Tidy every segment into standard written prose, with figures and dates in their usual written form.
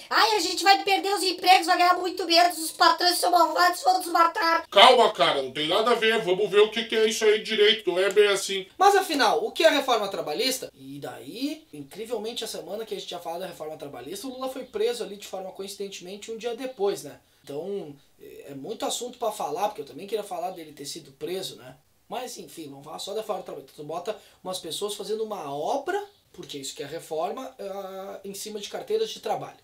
Ai, a gente vai perder os empregos, vai ganhar muito menos, os patrões são malvados, vão nos matar. Calma, cara, não tem nada a ver. Vamos ver o que é isso aí direito. Não é bem assim. Mas afinal, o que é a reforma trabalhista? E daí, incrivelmente, a semana que a gente tinha falado da reforma trabalhista, o Lula foi preso ali de forma coincidentemente um dia depois, né? Então, é muito assunto pra falar, porque eu também queria falar dele ter sido preso, né? Mas, enfim, vamos falar só da reforma trabalhista. Tu bota umas pessoas fazendo uma obra, porque isso que é reforma, em cima de carteiras de trabalho.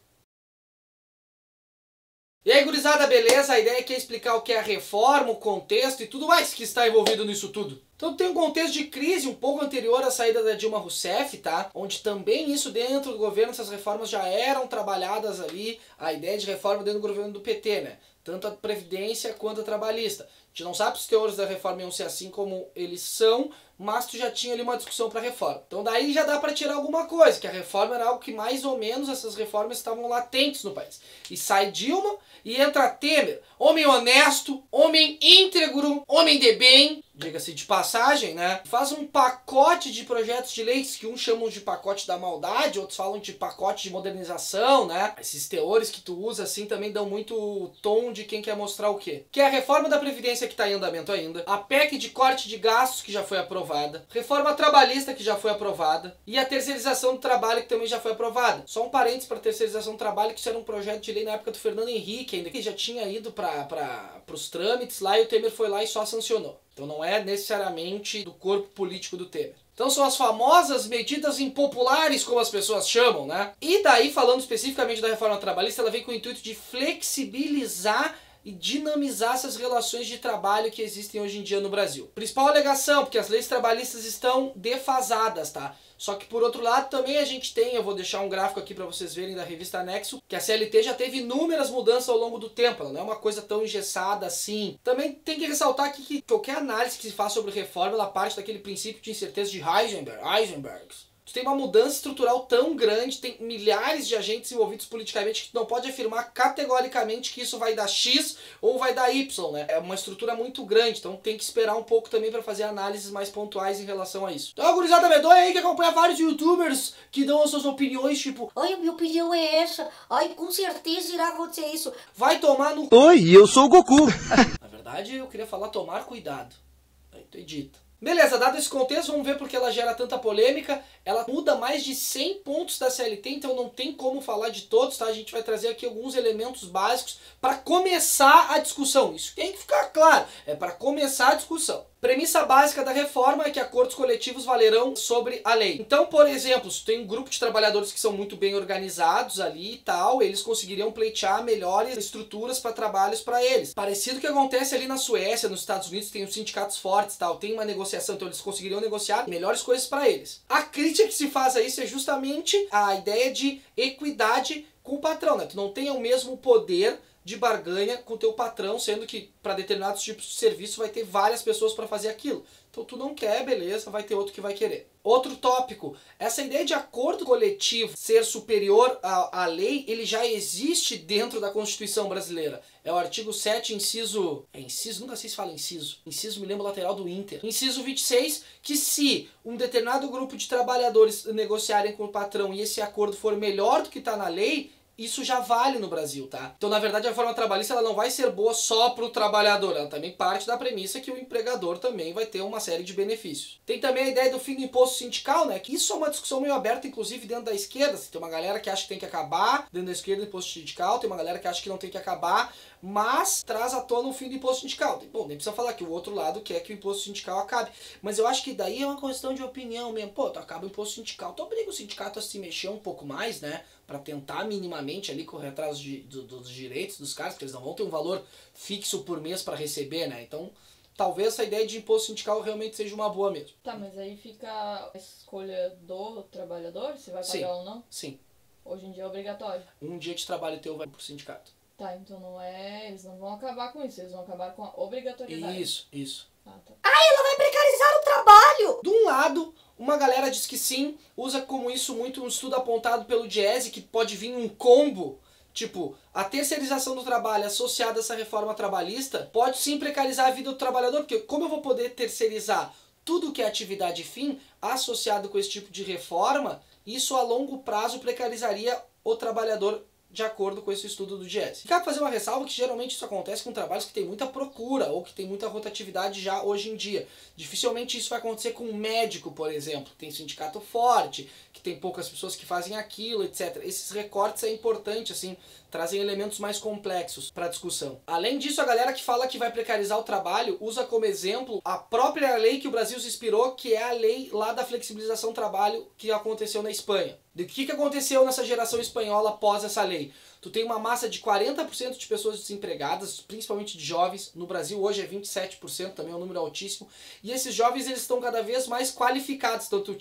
E aí, gurizada, beleza? A ideia aqui é explicar o que é a reforma, o contexto e tudo mais que está envolvido nisso tudo. Então tem um contexto de crise um pouco anterior à saída da Dilma Rousseff, tá? Onde também isso dentro do governo, essas reformas já eram trabalhadas ali, a ideia de reforma dentro do governo do PT, né? Tanto a Previdência quanto a Trabalhista. A gente não sabe se os teores da reforma iam ser assim como eles são, mas tu já tinha ali uma discussão para reforma. Então daí já dá para tirar alguma coisa, que a reforma era algo que mais ou menos essas reformas estavam latentes no país. E sai Dilma e entra Temer, homem honesto, homem íntegro, homem de bem, diga-se de passagem, né? Faz um pacote de projetos de leis que uns chamam de pacote da maldade, outros falam de pacote de modernização, né? Esses teores que tu usa assim também dão muito o tom de quem quer mostrar o quê? Que é a reforma da Previdência que está em andamento ainda, a PEC de corte de gastos que já foi aprovada, reforma trabalhista que já foi aprovada e a terceirização do trabalho que também já foi aprovada. Só um parênteses para a terceirização do trabalho, que isso era um projeto de lei na época do Fernando Henrique ainda, que já tinha ido para os trâmites lá e o Temer foi lá e só sancionou. Então não é necessariamente do corpo político do Temer. Então são as famosas medidas impopulares, como as pessoas chamam, né? E daí, falando especificamente da reforma trabalhista, ela vem com o intuito de flexibilizar e dinamizar essas relações de trabalho que existem hoje em dia no Brasil. Principal alegação, porque as leis trabalhistas estão defasadas, tá? Só que por outro lado também a gente tem, eu vou deixar um gráfico aqui para vocês verem da revista Anexo, que a CLT já teve inúmeras mudanças ao longo do tempo, ela não é uma coisa tão engessada assim. Também tem que ressaltar aqui que qualquer análise que se faz sobre reforma, ela parte daquele princípio de incerteza de Heisenberg. Tu tem uma mudança estrutural tão grande, tem milhares de agentes envolvidos politicamente que tu não pode afirmar categoricamente que isso vai dar X ou vai dar Y, né? É uma estrutura muito grande, então tem que esperar um pouco também para fazer análises mais pontuais em relação a isso. Então a gurizada medonha aí que acompanha vários youtubers que dão as suas opiniões, tipo, Ai, a minha opinião é essa. Ai, com certeza irá acontecer isso. vai tomar no... Oi, eu sou o Goku. Na verdade eu queria falar tomar cuidado. Aí tu edita. Beleza, dado esse contexto, vamos ver porque ela gera tanta polêmica. Ela muda mais de 100 pontos da CLT, então não tem como falar de todos, tá? A gente vai trazer aqui alguns elementos básicos para começar a discussão. Isso tem que ficar claro, é para começar a discussão. Premissa básica da reforma é que acordos coletivos valerão sobre a lei. Então, por exemplo, se tem um grupo de trabalhadores que são muito bem organizados ali e tal, eles conseguiriam pleitear melhores estruturas para trabalhos para eles. Parecido que acontece ali na Suécia, nos Estados Unidos, tem os sindicatos fortes e tal, tem uma negociação, então eles conseguiriam negociar melhores coisas para eles. A crítica que se faz a isso é justamente a ideia de equidade com o patrão, né? Tu não tem o mesmo poder de barganha com o teu patrão, sendo que para determinados tipos de serviço vai ter várias pessoas para fazer aquilo. Então tu não quer, beleza, vai ter outro que vai querer. Outro tópico, essa ideia de acordo coletivo ser superior à lei, ele já existe dentro da Constituição brasileira. É o artigo 7, inciso... Nunca sei se fala inciso. Inciso, me lembro lateral do Inter. Inciso 26, que se um determinado grupo de trabalhadores negociarem com o patrão e esse acordo for melhor do que está na lei, isso já vale no Brasil, tá? Então, na verdade, a reforma trabalhista ela não vai ser boa só para o trabalhador, ela também parte da premissa que o empregador também vai ter uma série de benefícios. Tem também a ideia do fim do imposto sindical, né? Que isso é uma discussão meio aberta, inclusive, dentro da esquerda. Tem uma galera que acha que tem que acabar dentro da esquerda o imposto sindical, tem uma galera que acha que não tem que acabar, mas traz à tona o fim do imposto sindical. Bom, nem precisa falar que o outro lado quer que o imposto sindical acabe, mas eu acho que daí é uma questão de opinião mesmo. Pô, tu acaba o imposto sindical, tu obriga o sindicato a se mexer um pouco mais, né? Para tentar minimamente ali correr atrás dos direitos dos caras, porque eles não vão ter um valor fixo por mês para receber, né? Então, talvez essa ideia de imposto sindical realmente seja uma boa mesmo. Tá, mas aí fica a escolha do trabalhador, se vai pagar ou não? Sim. Hoje em dia é obrigatório. Um dia de trabalho teu vai pro sindicato. Tá, então não é... Eles não vão acabar com isso, eles vão acabar com a obrigatoriedade. Isso. Ah, tá. Ai, ela vai precarizar o trabalho. De um lado, uma galera diz que sim, usa como isso muito um estudo apontado pelo Diese, que pode vir um combo, tipo, a terceirização do trabalho associada a essa reforma trabalhista pode sim precarizar a vida do trabalhador, porque como eu vou poder terceirizar tudo que é atividade fim associado com esse tipo de reforma, isso a longo prazo precarizaria o trabalhador de acordo com esse estudo do Diese. Cabe fazer uma ressalva que geralmente isso acontece com trabalhos que tem muita procura ou que tem muita rotatividade já hoje em dia. Dificilmente isso vai acontecer com um médico, por exemplo, que tem sindicato forte, que tem poucas pessoas que fazem aquilo, etc. Esses recortes é importante, assim, trazem elementos mais complexos para a discussão. Além disso, a galera que fala que vai precarizar o trabalho usa como exemplo a própria lei que o Brasil se inspirou, que é a lei lá da flexibilização do trabalho que aconteceu na Espanha. O que aconteceu nessa geração espanhola após essa lei? Tu tem uma massa de 40% de pessoas desempregadas, principalmente de jovens. No Brasil hoje é 27%, também é um número altíssimo. E esses jovens, eles estão cada vez mais qualificados. Então tu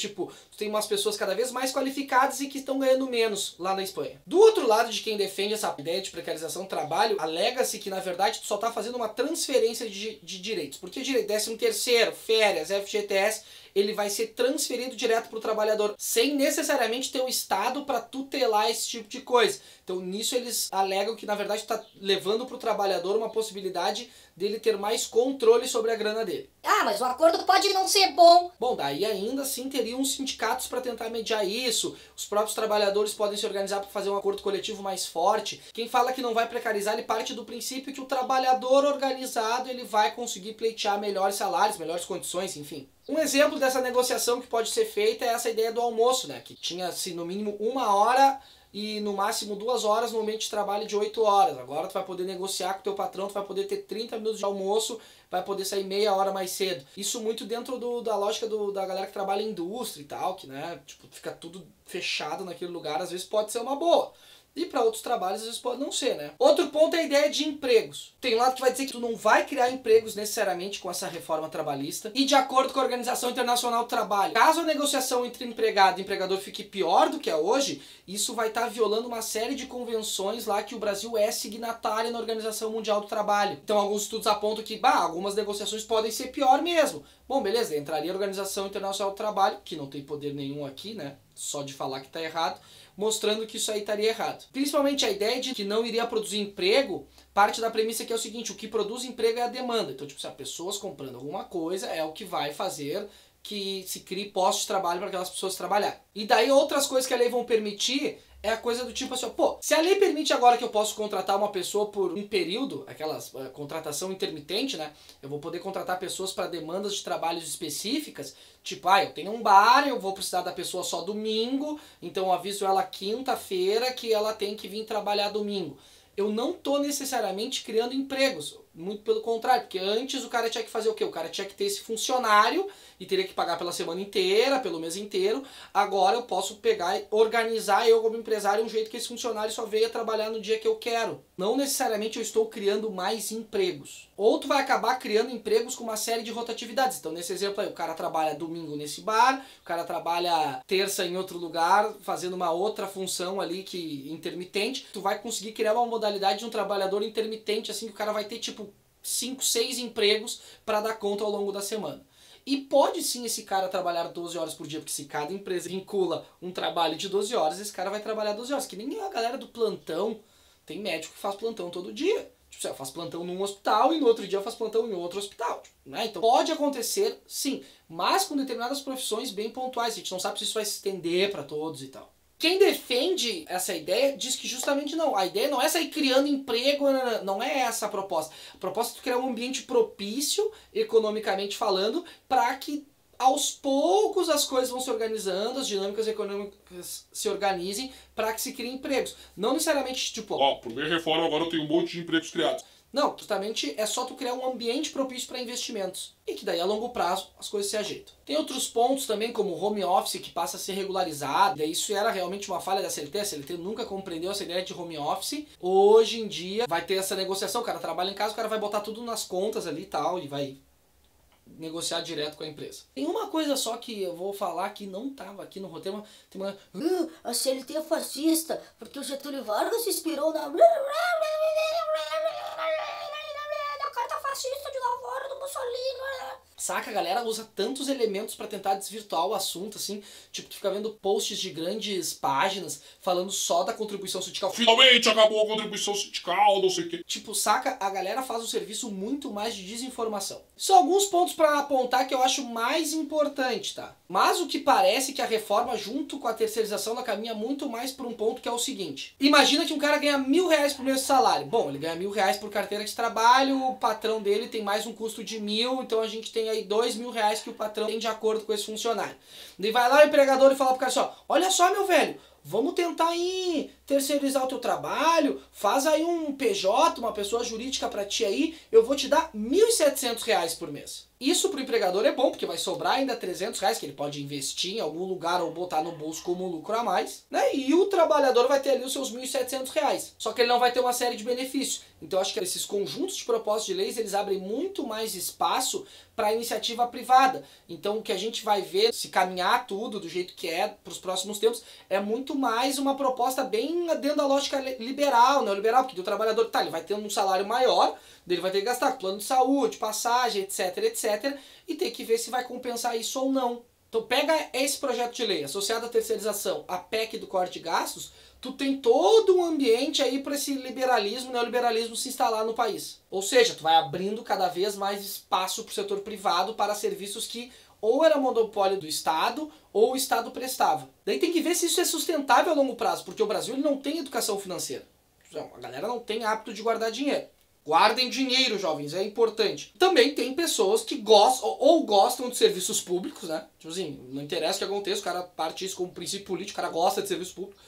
tem umas pessoas cada vez mais qualificadas e que estão ganhando menos lá na Espanha. Do outro lado de quem defende essa ideia de precarização do trabalho, alega-se que na verdade tu só está fazendo uma transferência de direitos. Porque direito 13º, férias, FGTS, ele vai ser transferido direto para o trabalhador, sem necessariamente ter o Estado para tutelar esse tipo de coisa. Então nisso eles alegam que na verdade está levando para o trabalhador uma possibilidade dele ter mais controle sobre a grana dele. Ah, mas o acordo pode não ser bom. Bom, daí ainda assim teriam os sindicatos para tentar mediar isso, os próprios trabalhadores podem se organizar para fazer um acordo coletivo mais forte. Quem fala que não vai precarizar, ele parte do princípio que o trabalhador organizado ele vai conseguir pleitear melhores salários, melhores condições, enfim. Um exemplo dessa negociação que pode ser feita é essa ideia do almoço, né? Que tinha-se no mínimo 1 hora e no máximo 2 horas no momento de trabalho de 8 horas. Agora tu vai poder negociar com o teu patrão, tu vai poder ter 30 minutos de almoço, vai poder sair meia hora mais cedo. Isso muito dentro da lógica da galera que trabalha em indústria e tal, que né, tipo, fica tudo fechado naquele lugar, às vezes pode ser uma boa. E para outros trabalhos às vezes pode não ser, né? Outro ponto é a ideia de empregos. Tem um lado que vai dizer que tu não vai criar empregos necessariamente com essa reforma trabalhista. E de acordo com a Organização Internacional do Trabalho, caso a negociação entre empregado e empregador fique pior do que é hoje, isso vai estar violando uma série de convenções lá que o Brasil é signatário na Organização Mundial do Trabalho. Então alguns estudos apontam que algumas negociações podem ser pior mesmo. Bom, beleza, entraria a Organização Internacional do Trabalho, que não tem poder nenhum aqui, né? Só de falar que está errado, mostrando que isso aí estaria errado. Principalmente a ideia de que não iria produzir emprego parte da premissa que é o seguinte, o que produz emprego é a demanda. Então, tipo, se as pessoas comprando alguma coisa é o que vai fazer que se crie postos de trabalho para aquelas pessoas trabalharem. E daí outras coisas que a lei vão permitir é a coisa do tipo assim, pô, se a lei permite agora que eu posso contratar uma pessoa por um período, aquelas contratação intermitente, né? Eu vou poder contratar pessoas para demandas de trabalhos específicas, tipo, eu tenho um bar, eu vou precisar da pessoa só domingo, então eu aviso ela quinta-feira que ela tem que vir trabalhar domingo. Eu não tô necessariamente criando empregos, muito pelo contrário, porque antes o cara tinha que fazer o quê? O cara tinha que ter esse funcionário e teria que pagar pela semana inteira, pelo mês inteiro. Agora eu posso pegar e organizar eu como empresário um jeito que esse funcionário só venha trabalhar no dia que eu quero. Não necessariamente eu estou criando mais empregos. Ou tu vai acabar criando empregos com uma série de rotatividades. Então nesse exemplo aí, o cara trabalha domingo nesse bar, o cara trabalha terça em outro lugar, fazendo uma outra função ali que intermitente. Tu vai conseguir criar uma modalidade de um trabalhador intermitente, assim que o cara vai ter tipo 5, 6 empregos para dar conta ao longo da semana. E pode sim esse cara trabalhar 12 horas por dia, porque se cada empresa vincula um trabalho de 12 horas, esse cara vai trabalhar 12 horas. Que nem a galera do plantão, tem médico que faz plantão todo dia. Tipo, você faz plantão num hospital e no outro dia faz plantão em outro hospital. Né? Então pode acontecer sim, mas com determinadas profissões bem pontuais. A gente não sabe se isso vai se estender para todos e tal. Quem defende essa ideia diz que justamente não. A ideia não é sair criando emprego, não é essa a proposta. A proposta é tu criar um ambiente propício, economicamente falando, para que aos poucos as coisas vão se organizando, as dinâmicas econômicas se organizem para que se criem empregos. Não necessariamente tipo... por minha reforma agora eu tenho um monte de empregos criados. Não, justamente é só tu criar um ambiente propício para investimentos. E que daí a longo prazo as coisas se ajeitam. Tem outros pontos também, como o home office, que passa a ser regularizado. Daí isso era realmente uma falha da CLT. A CLT nunca compreendeu essa ideia de home office. Hoje em dia vai ter essa negociação. O cara trabalha em casa, o cara vai botar tudo nas contas ali e tal. E vai negociar direto com a empresa. Tem uma coisa só que eu vou falar que não estava aqui no roteiro. Tem uma... a CLT é fascista, porque o Getúlio Vargas se inspirou na carta fascista de lavoro do Mussolini. saca? A galera usa tantos elementos pra tentar desvirtuar o assunto, assim. Tipo, tu fica vendo posts de grandes páginas falando só da contribuição sindical. Finalmente acabou a contribuição sindical, não sei o quê. Tipo, saca? A galera faz um serviço muito mais de desinformação. São alguns pontos pra apontar que eu acho mais importante, tá? Mas o que parece que a reforma junto com a terceirização ela caminha muito mais por um ponto que é o seguinte. Imagina que um cara ganha R$1.000 por mês de salário. Bom, ele ganha R$1.000 por carteira de trabalho, o patrão dele tem mais um custo de 1.000, então a gente tem aí R$2.000 que o patrão tem de acordo com esse funcionário. Daí vai lá o empregador e fala pro cara assim, ó, olha só meu velho, vamos tentar aí terceirizar o teu trabalho, faz aí um PJ, uma pessoa jurídica pra ti aí, eu vou te dar R$1.700 por mês. Isso pro empregador é bom, porque vai sobrar ainda R$300 que ele pode investir em algum lugar ou botar no bolso como lucro a mais, né? E o trabalhador vai ter ali os seus R$1.700. Só que ele não vai ter uma série de benefícios. Então eu acho que esses conjuntos de propostas de leis, eles abrem muito mais espaço para a iniciativa privada. Então o que a gente vai ver, se caminhar tudo do jeito que é para os próximos tempos, é muito mais uma proposta bem dentro da lógica liberal, neoliberal, porque o trabalhador, tá, ele vai ter um salário maior, ele vai ter que gastar com plano de saúde, passagem, etc, etc, e tem que ver se vai compensar isso ou não. Então pega esse projeto de lei, associado à terceirização, a PEC do corte de gastos, tu tem todo um ambiente aí para esse liberalismo, neoliberalismo se instalar no país. Ou seja, tu vai abrindo cada vez mais espaço para o setor privado para serviços que ou era monopólio do Estado ou o Estado prestava. Daí tem que ver se isso é sustentável a longo prazo, porque o Brasil ele não tem educação financeira. A galera não tem hábito de guardar dinheiro. Guardem dinheiro, jovens, é importante. Também tem pessoas que gostam ou gostam de serviços públicos, né? Tipo assim, não interessa o que aconteça, o cara parte isso como princípio político, o cara gosta de serviço público.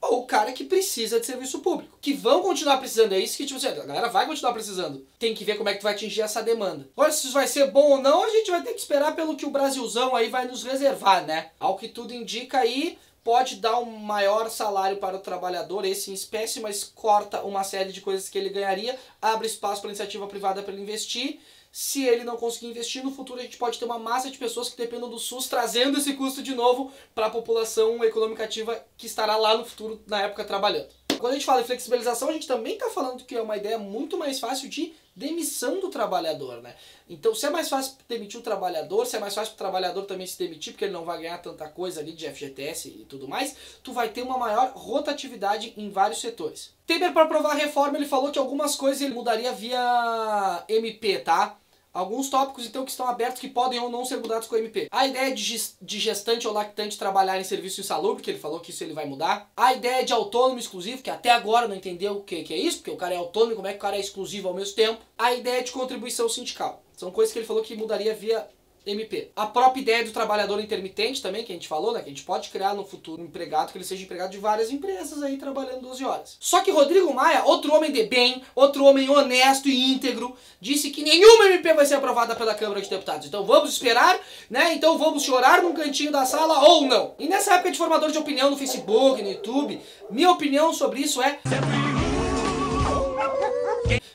Ou o cara que precisa de serviço público. Que vão continuar precisando, é isso que, tipo assim, a galera vai continuar precisando. Tem que ver como é que tu vai atingir essa demanda. Agora, se isso vai ser bom ou não, a gente vai ter que esperar pelo que o Brasilzão aí vai nos reservar, né? Ao que tudo indica aí, pode dar um maior salário para o trabalhador, esse em espécie, mas corta uma série de coisas que ele ganharia, abre espaço para a iniciativa privada para ele investir. Se ele não conseguir investir, no futuro a gente pode ter uma massa de pessoas que dependam do SUS, trazendo esse custo de novo para a população econômica ativa que estará lá no futuro, na época, trabalhando. Quando a gente fala em flexibilização, a gente também está falando que é uma ideia muito mais fácil de demissão do trabalhador, né? Então, se é mais fácil demitir o trabalhador, se é mais fácil para o trabalhador também se demitir, porque ele não vai ganhar tanta coisa ali de FGTS e tudo mais, tu vai ter uma maior rotatividade em vários setores. Temer, para aprovar a reforma, ele falou que algumas coisas ele mudaria via MP, tá? Alguns tópicos, então, que estão abertos que podem ou não ser mudados com o MP. A ideia de gestante ou lactante trabalhar em serviço insalubre, que ele falou que isso ele vai mudar. A ideia de autônomo exclusivo, que até agora não entendeu o que é isso, porque o cara é autônomo, como é que o cara é exclusivo ao mesmo tempo. A ideia de contribuição sindical. São coisas que ele falou que mudaria via MP. A própria ideia do trabalhador intermitente também, que a gente falou, né? Que a gente pode criar no futuro um empregado, que ele seja empregado de várias empresas aí trabalhando 12 horas. Só que Rodrigo Maia, outro homem de bem, outro homem honesto e íntegro, disse que nenhuma MP vai ser aprovada pela Câmara de Deputados. Então vamos esperar, né? Então vamos chorar num cantinho da sala ou não. E nessa época de formador de opinião no Facebook, no YouTube, minha opinião sobre isso é...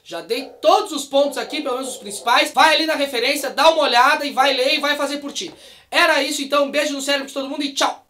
Já dei todos os pontos aqui, pelo menos os principais. Vai ali na referência, dá uma olhada e vai ler e vai fazer por ti. Era isso então, um beijo no cérebro de todo mundo e tchau!